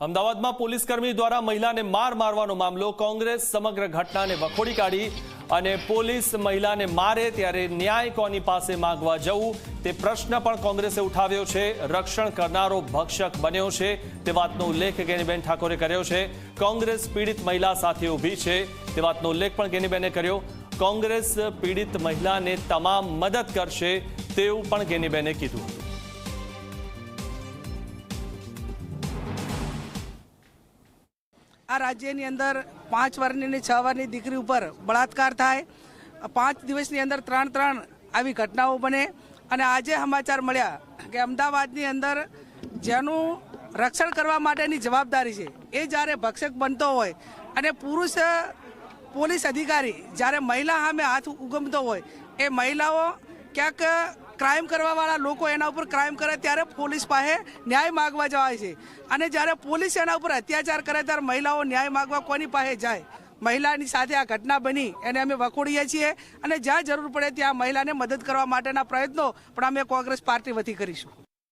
અમદાવાદમાં પોલીસકર્મી દ્વારા મહિલાને માર મારવાનો મામલો કોંગ્રેસ સમગ્ર ઘટનાને વખોડી કાઢી અને પોલીસ મહિલાને મારે ત્યારે ન્યાય કોની પાસે માંગવા જવું તે પ્રશ્ન પણ કોંગ્રેસે ઉઠાવ્યો છે। રક્ષણ કરનારો ભક્ષક બન્યો છે તે વાતનો ઉલ્લેખ ગેનીબેન ઠાકોરે કર્યો છે। કોંગ્રેસ પીડિત મહિલા સાથે ઊભી છે તે વાતનો ઉલ્લેખ પણ ગેનીબેને કર્યો। કોંગ્રેસ પીડિત મહિલાને તમામ મદદ કરશે તેવું પણ ગેનીબેને કીધું હતું। આ રાજ્યની અંદર 5 વર્ષની અને 6 વર્ષની દીકરી ઉપર બળાત્કાર થાય, 5 દિવસની અંદર 3 આવી ઘટનાઓ બને અને આજે સમાચાર મળ્યા કે અમદાવાદની અંદર જેનું રક્ષણ કરવા માટેની જવાબદારી છે એ જ્યારે ભક્ષક બનતો હોય અને પુરુષ પોલીસ અધિકારી જ્યારે મહિલા સામે હાથ ઉગમતો હોય એ મહિલાઓ ક્યાંક ક્રાઇમ કરવાવાળા લોકો એના ઉપર ક્રાઇમ કરે ત્યારે પોલીસ પાસે ન્યાય માગવા જાય છે અને જ્યારે પોલીસ એના ઉપર અત્યાચાર કરે ત્યારે મહિલાઓ ન્યાય માગવા કોની પાસે જાય? મહિલાની સાથે આ ઘટના બની એને અમે વખોડીએ છીએ અને જ્યાં જરૂર પડે ત્યાં મહિલાને મદદ કરવા માટેના પ્રયત્નો પણ અમે કોંગ્રેસ પાર્ટી વતી કરીશું।